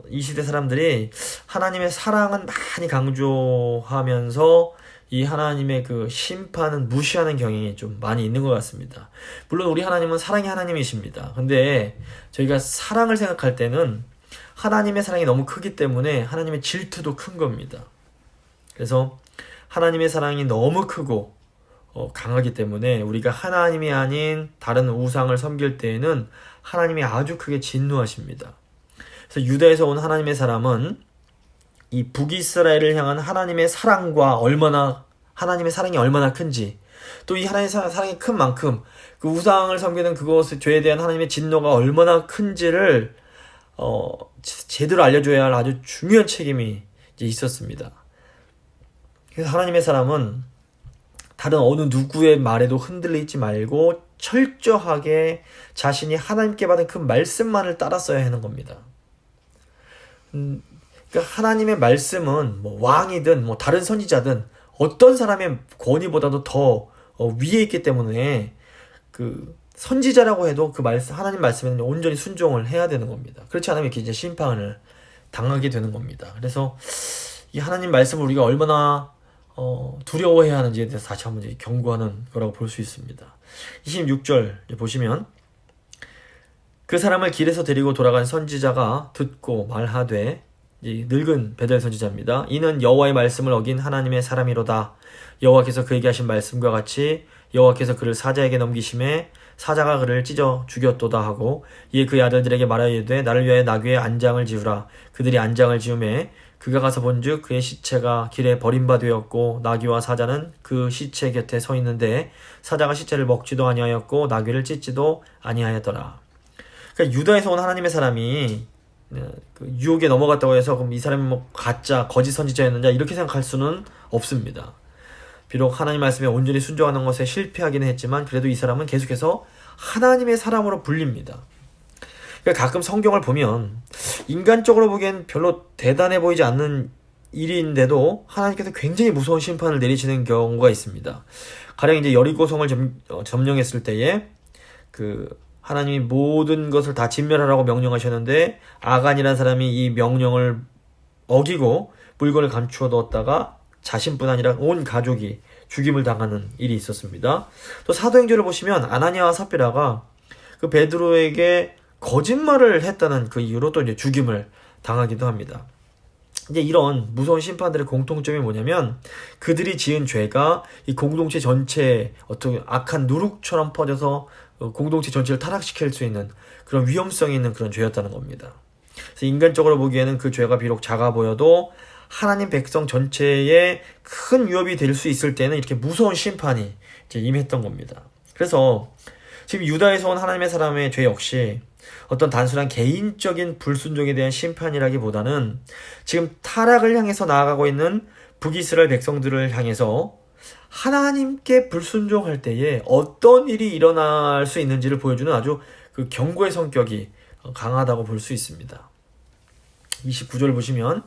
이 시대 사람들이 하나님의 사랑은 많이 강조하면서 이 하나님의 그 심판은 무시하는 경향이 좀 많이 있는 것 같습니다. 물론 우리 하나님은 사랑의 하나님이십니다. 근데 저희가 사랑을 생각할 때는 하나님의 사랑이 너무 크기 때문에 하나님의 질투도 큰 겁니다. 그래서 하나님의 사랑이 너무 크고 강하기 때문에 우리가 하나님이 아닌 다른 우상을 섬길 때에는 하나님이 아주 크게 진노하십니다. 그래서 유다에서 온 하나님의 사람은 이 북이스라엘을 향한 하나님의 사랑과 하나님의 사랑이 얼마나 큰지, 또 이 하나님의 사랑이 큰 만큼 그 우상을 섬기는 그것의 죄에 대한 하나님의 진노가 얼마나 큰지를 제대로 알려줘야 할 아주 중요한 책임이 이제 있었습니다. 그래서 하나님의 사람은 다른 어느 누구의 말에도 흔들리지 말고 철저하게 자신이 하나님께 받은 그 말씀만을 따랐어야 하는 겁니다. 그러니까 하나님의 말씀은 뭐 왕이든 뭐 다른 선지자든 어떤 사람의 권위보다도 더 위에 있기 때문에 그 선지자라고 해도 그 하나님 말씀에는 온전히 순종을 해야 되는 겁니다. 그렇지 않으면 이렇게 이제 심판을 당하게 되는 겁니다. 그래서 이 하나님 말씀을 우리가 얼마나 두려워해야 하는지에 대해서 다시 한번 경고하는 거라고 볼 수 있습니다. 26절 보시면 그 사람을 길에서 데리고 돌아간 선지자가 듣고 말하되, 이 늙은 베델 선지자입니다. 이는 여호와의 말씀을 어긴 하나님의 사람이로다. 여호와께서 그에게 하신 말씀과 같이 여호와께서 그를 사자에게 넘기심에 사자가 그를 찢어 죽였도다 하고, 이에 그의 아들들에게 말하여되 나를 위하여 나귀의 안장을 지으라. 그들이 안장을 지으매 그가 가서 본즉 그의 시체가 길에 버림바 되었고 나귀와 사자는 그 시체 곁에 서 있는데 사자가 시체를 먹지도 아니하였고 나귀를 찢지도 아니하였더라. 그러니까 유다에서 온 하나님의 사람이 그 유혹에 넘어갔다고 해서 그럼 이 사람이 뭐 가짜 거짓 선지자였느냐 이렇게 생각할 수는 없습니다. 비록 하나님 말씀에 온전히 순종하는 것에 실패하기는 했지만 그래도 이 사람은 계속해서 하나님의 사람으로 불립니다. 그러니까 가끔 성경을 보면 인간적으로 보기엔 별로 대단해 보이지 않는 일인데도 하나님께서 굉장히 무서운 심판을 내리시는 경우가 있습니다. 가령 이제 여리고성을 점령했을 때에 그 하나님이 모든 것을 다 진멸하라고 명령하셨는데 아간이라는 사람이 이 명령을 어기고 물건을 감추어 두었다가 자신뿐 아니라 온 가족이 죽임을 당하는 일이 있었습니다. 또 사도행전을 보시면 아나니아와 삽비라가 그 베드로에게 거짓말을 했다는 그 이유로 또 이제 죽임을 당하기도 합니다. 이제 이런 무서운 심판들의 공통점이 뭐냐면 그들이 지은 죄가 이 공동체 전체에 어떤 악한 누룩처럼 퍼져서 공동체 전체를 타락시킬 수 있는 그런 위험성이 있는 그런 죄였다는 겁니다. 그래서 인간적으로 보기에는 그 죄가 비록 작아 보여도 하나님 백성 전체에 큰 위협이 될 수 있을 때는 이렇게 무서운 심판이 이제 임했던 겁니다. 그래서 지금 유다에서 온 하나님의 사람의 죄 역시 어떤 단순한 개인적인 불순종에 대한 심판이라기보다는 지금 타락을 향해서 나아가고 있는 북이스라엘 백성들을 향해서 하나님께 불순종할 때에 어떤 일이 일어날 수 있는지를 보여주는 아주 그 경고의 성격이 강하다고 볼 수 있습니다. 29절 보시면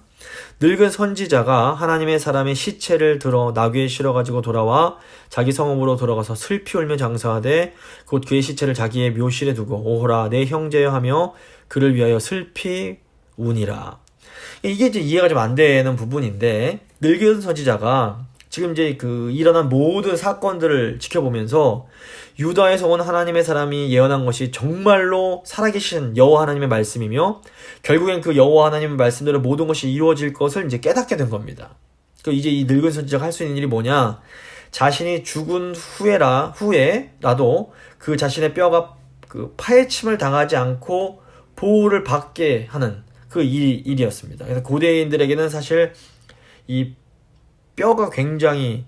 늙은 선지자가 하나님의 사람의 시체를 들어 나귀에 실어가지고 돌아와 자기 성읍으로 돌아가서 슬피 울며 장사하되 곧 그의 시체를 자기의 묘실에 두고 오호라 내 형제여 하며 그를 위하여 슬피 우니라. 이게 이제 이해가 좀 안 되는 부분인데, 늙은 선지자가 지금 이제 그 일어난 모든 사건들을 지켜보면서 유다에서 온 하나님의 사람이 예언한 것이 정말로 살아계신 여호와 하나님의 말씀이며 결국엔 그 여호와 하나님의 말씀대로 모든 것이 이루어질 것을 이제 깨닫게 된 겁니다. 그 이제 이 늙은 선지자가 할 수 있는 일이 뭐냐? 자신이 죽은 후에라도 그 자신의 뼈가 그 파헤침을 당하지 않고 보호를 받게 하는 그 일이었습니다. 그래서 고대인들에게는 사실 이 뼈가 굉장히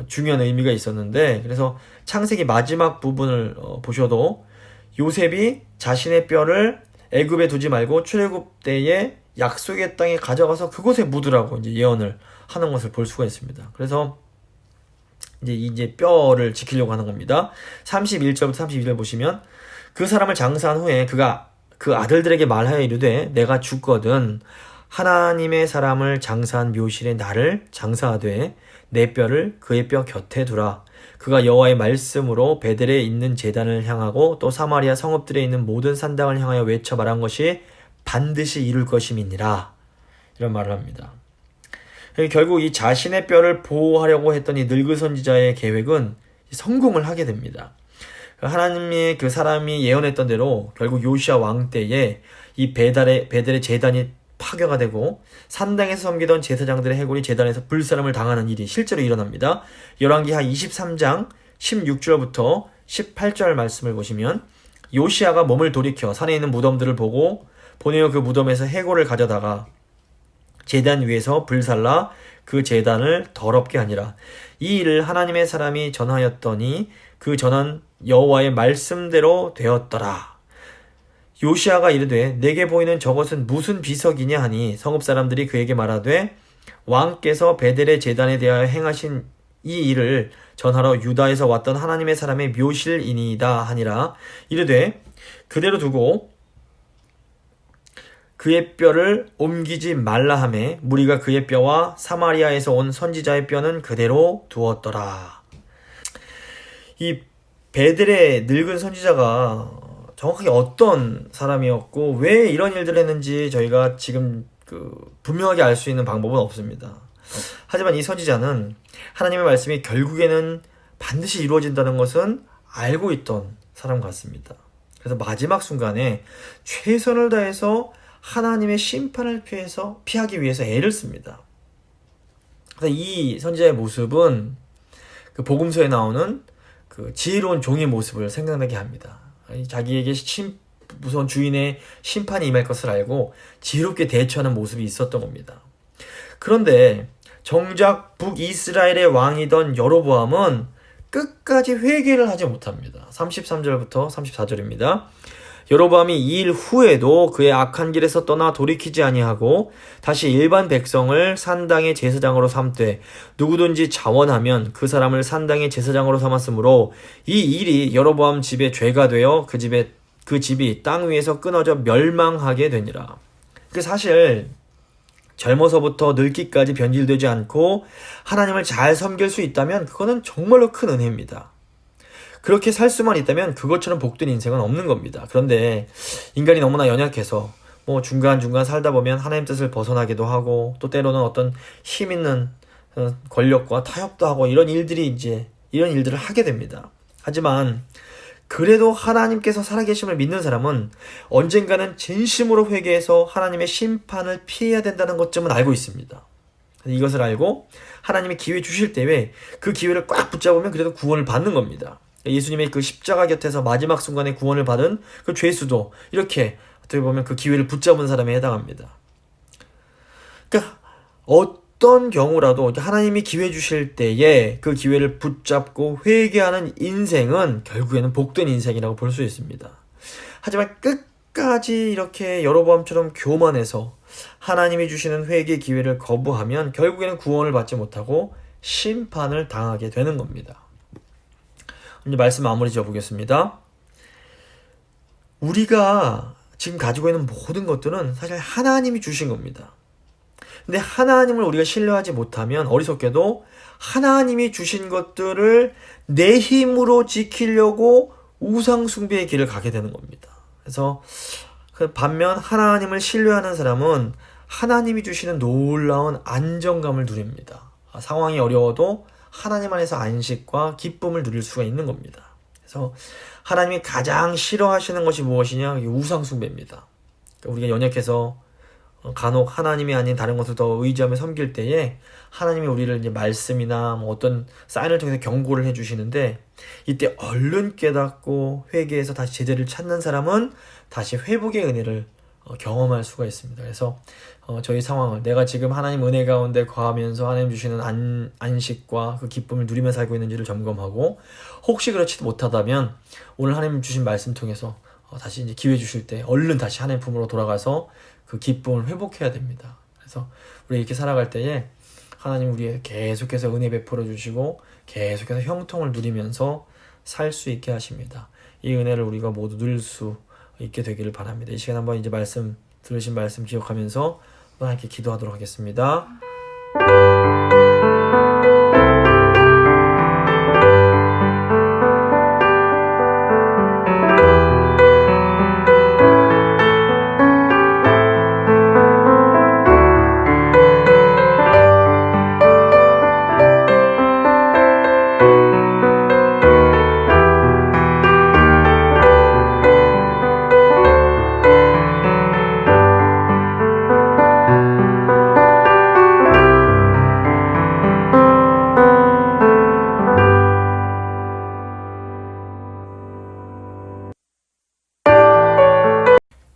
중요한 의미가 있었는데, 그래서 창세기 마지막 부분을 보셔도 요셉이 자신의 뼈를 애굽에 두지 말고 출애굽 때에 약속의 땅에 가져가서 그곳에 묻으라고 이제 예언을 하는 것을 볼 수가 있습니다. 그래서 이제 뼈를 지키려고 하는 겁니다. 31절부터 32절 보시면 그 사람을 장사한 후에 그가 그 아들들에게 말하여 이르되 내가 죽거든 하나님의 사람을 장사한 묘실에 나를 장사하되 내 뼈를 그의 뼈 곁에 두라. 그가 여호와의 말씀으로 베델에 있는 제단을 향하고 또 사마리아 성읍들에 있는 모든 산당을 향하여 외쳐 말한 것이 반드시 이룰 것임이니라. 이런 말을 합니다. 결국 이 자신의 뼈를 보호하려고 했던 이 늙은 선지자의 계획은 성공을 하게 됩니다. 하나님의 그 사람이 예언했던 대로 결국 요시야 왕 때에 이 베델의 제단이 파괴가 되고 산당에서 섬기던 제사장들의 해골이 제단에서 불사름을 당하는 일이 실제로 일어납니다. 열왕기하 23장 16절부터 18절 말씀을 보시면 요시야가 몸을 돌이켜 산에 있는 무덤들을 보고 보내어 그 무덤에서 해골을 가져다가 제단 위에서 불살라 그 제단을 더럽게 하니라. 이 일을 하나님의 사람이 전하였더니 그 전한 여호와의 말씀대로 되었더라. 요시야가 이르되 내게 보이는 저것은 무슨 비석이냐 하니 성읍 사람들이 그에게 말하되 왕께서 베델의 제단에 대하여 행하신 이 일을 전하러 유다에서 왔던 하나님의 사람의 묘실이니이다 하니라. 이르되 그대로 두고 그의 뼈를 옮기지 말라 하매 무리가 그의 뼈와 사마리아에서 온 선지자의 뼈는 그대로 두었더라. 이 베델의 늙은 선지자가 정확하게 어떤 사람이었고 왜 이런 일들을 했는지 저희가 지금 분명하게 알 수 있는 방법은 없습니다. 하지만 이 선지자는 하나님의 말씀이 결국에는 반드시 이루어진다는 것은 알고 있던 사람 같습니다. 그래서 마지막 순간에 최선을 다해서 하나님의 심판을 피하기 위해서 애를 씁니다. 그래서 이 선지자의 모습은 그 복음서에 나오는 그 지혜로운 종의 모습을 생각나게 합니다. 자기에게 무서운 주인의 심판이 임할 것을 알고 지혜롭게 대처하는 모습이 있었던 겁니다. 그런데 정작 북이스라엘의 왕이던 여로보암은 끝까지 회개를 하지 못합니다. 33절부터 34절입니다. 여로보암이 이 일 후에도 그의 악한 길에서 떠나 돌이키지 아니하고 다시 일반 백성을 산당의 제사장으로 삼되 누구든지 자원하면 그 사람을 산당의 제사장으로 삼았으므로 이 일이 여로보암 집의 죄가 되어 그 집이 땅 위에서 끊어져 멸망하게 되니라. 사실 젊어서부터 늙기까지 변질되지 않고 하나님을 잘 섬길 수 있다면 그거는 정말로 큰 은혜입니다. 그렇게 살 수만 있다면 그것처럼 복된 인생은 없는 겁니다. 그런데 인간이 너무나 연약해서 중간중간 살다 보면 하나님 뜻을 벗어나기도 하고 또 때로는 어떤 힘 있는 권력과 타협도 하고 이런 일들을 하게 됩니다. 하지만 그래도 하나님께서 살아계심을 믿는 사람은 언젠가는 진심으로 회개해서 하나님의 심판을 피해야 된다는 것쯤은 알고 있습니다. 이것을 알고 하나님이 기회 주실 때에 그 기회를 꽉 붙잡으면 그래도 구원을 받는 겁니다. 예수님의 그 십자가 곁에서 마지막 순간에 구원을 받은 그 죄수도 이렇게 어떻게 보면 그 기회를 붙잡은 사람에 해당합니다. 그러니까 어떤 경우라도 하나님이 기회 주실 때에 그 기회를 붙잡고 회개하는 인생은 결국에는 복된 인생이라고 볼 수 있습니다. 하지만 끝까지 이렇게 여로보암처럼 교만해서 하나님이 주시는 회개 기회를 거부하면 결국에는 구원을 받지 못하고 심판을 당하게 되는 겁니다. 이제 말씀 마무리 지어보겠습니다. 우리가 지금 가지고 있는 모든 것들은 사실 하나님이 주신 겁니다. 근데 하나님을 우리가 신뢰하지 못하면 어리석게도 하나님이 주신 것들을 내 힘으로 지키려고 우상숭배의 길을 가게 되는 겁니다. 그래서 반면 하나님을 신뢰하는 사람은 하나님이 주시는 놀라운 안정감을 누립니다. 상황이 어려워도 하나님 안에서 안식과 기쁨을 누릴 수가 있는 겁니다. 그래서 하나님이 가장 싫어하시는 것이 무엇이냐? 우상숭배입니다. 우리가 연약해서 간혹 하나님이 아닌 다른 것을 더 의지하며 섬길 때에 하나님이 우리를 이제 말씀이나 뭐 어떤 사인을 통해서 경고를 해주시는데, 이때 얼른 깨닫고 회개해서 다시 제자를 찾는 사람은 다시 회복의 은혜를 경험할 수가 있습니다. 그래서 저희 상황을, 내가 지금 하나님 은혜 가운데 거하면서 하나님 주시는 안식과 그 기쁨을 누리며 살고 있는지를 점검하고, 혹시 그렇지 못하다면 오늘 하나님 주신 말씀 통해서 다시 이제 기회 주실 때 얼른 다시 하나님 품으로 돌아가서 그 기쁨을 회복해야 됩니다. 그래서 우리 이렇게 살아갈 때에 하나님 우리에게 계속해서 은혜 베풀어 주시고 계속해서 형통을 누리면서 살 수 있게 하십니다. 이 은혜를 우리가 모두 누릴 수 있게 되기를 바랍니다. 이 시간 한번 이제 들으신 말씀 기억하면서 하나님께 기도하도록 하겠습니다.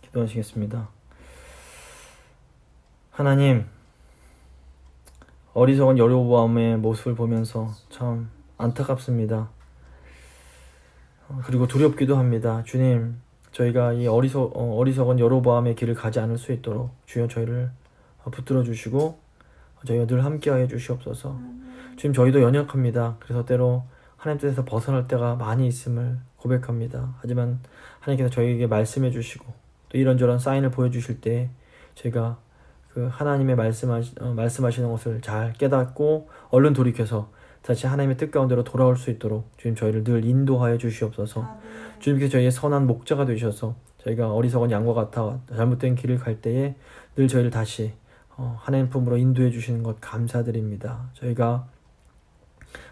기도하시겠습니다. 하나님, 어리석은 여로보암의 모습을 보면서 참 안타깝습니다. 그리고 두렵기도 합니다. 주님, 저희가 이 어리석은 여로보암의 길을 가지 않을 수 있도록 주여 저희를 붙들어 주시고 저희가 늘 함께하여 주시옵소서. 주님, 저희도 연약합니다. 그래서 때로 하나님 뜻에서 벗어날 때가 많이 있음을 고백합니다. 하지만 하나님께서 저희에게 말씀해 주시고 또 이런저런 사인을 보여주실 때 저희가 그 하나님의 말씀하시는 것을 잘 깨닫고 얼른 돌이켜서 다시 하나님의 뜻 가운데로 돌아올 수 있도록 주님 저희를 늘 인도하여 주시옵소서. 주님께서 저희의 선한 목자가 되셔서 저희가 어리석은 양과 같아 잘못된 길을 갈 때에 늘 저희를 다시 하나님 품으로 인도해 주시는 것 감사드립니다. 저희가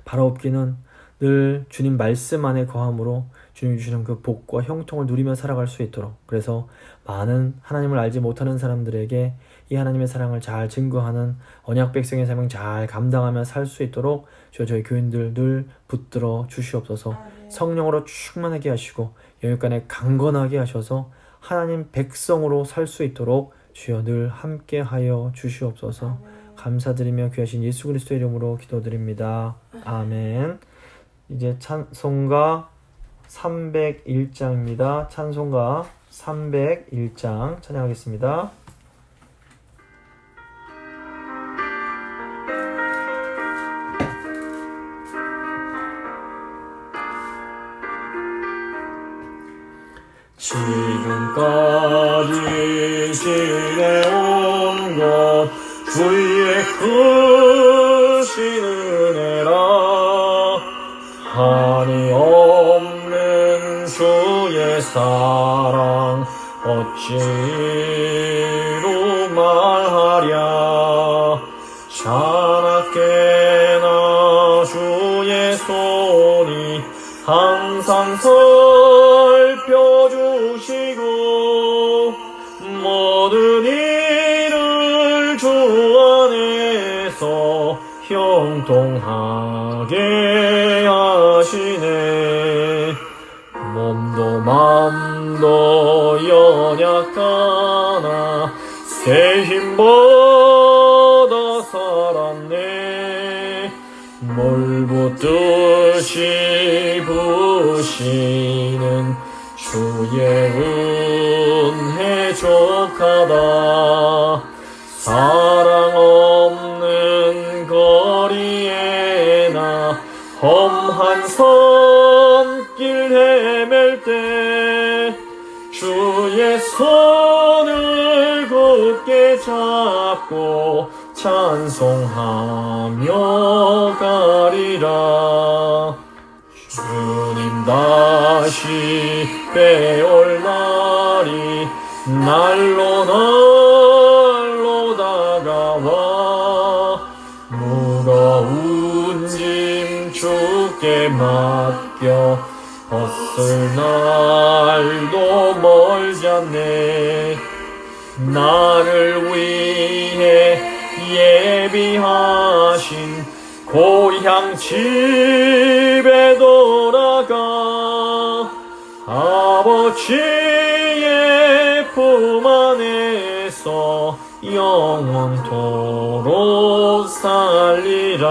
바라옵기는 늘 주님 말씀 안에 거함으로 주님이 주시는 그 복과 형통을 누리며 살아갈 수 있도록, 그래서 많은 하나님을 알지 못하는 사람들에게 이 하나님의 사랑을 잘 증거하는 언약 백성의 삶을 잘 감당하며 살 수 있도록 주여 저희 교인들 늘 붙들어 주시옵소서. 성령으로 충만하게 하시고 영육간에 강건하게 하셔서 하나님 백성으로 살 수 있도록 주여 늘 함께하여 주시옵소서. 감사드리며 귀하신 예수 그리스도의 이름으로 기도드립니다. 아멘. 이제 찬송가 301장입니다. 찬송가 301장 찬양하겠습니다. 지금까지 지내온 것 주의 크신 은혜라. 한이 없는 주의 사랑 어찌로 말하랴. 자나깨나 주의 손이 항상 살펴주시고 모든 일을 주 안에서 형통하게 하시네. 몸도 맘도 연약하나 새 힘보다 살았네. 물 붓듯이 부시는 주의 은혜 족하다. 사랑 없는 거리에 나 험한 선길 헤맬 때 주의 손을 굳게 잡고 찬송하며 가리라. 주님 다시 빼올 날이 날로 날로 다가와 무거운 짐 주께 맡겨 벗을 날도 멀지 않네. 나를 위해 예비하신 고향 집에 돌아가 아버지의 품 안에서 영원토록 살리라.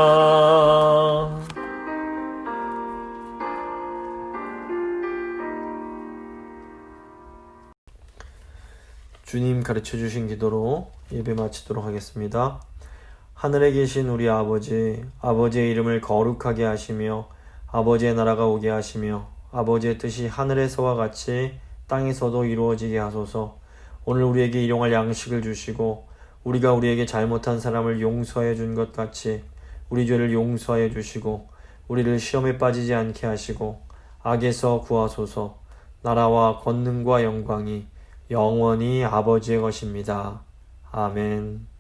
주님 가르쳐 주신 기도로 예배 마치도록 하겠습니다. 하늘에 계신 우리 아버지, 아버지의 이름을 거룩하게 하시며 아버지의 나라가 오게 하시며 아버지의 뜻이 하늘에서와 같이 땅에서도 이루어지게 하소서. 오늘 우리에게 일용할 양식을 주시고 우리가 우리에게 잘못한 사람을 용서해 준 것 같이 우리 죄를 용서해 주시고 우리를 시험에 빠지지 않게 하시고 악에서 구하소서. 나라와 권능과 영광이 영원히 아버지의 것입니다. 아멘.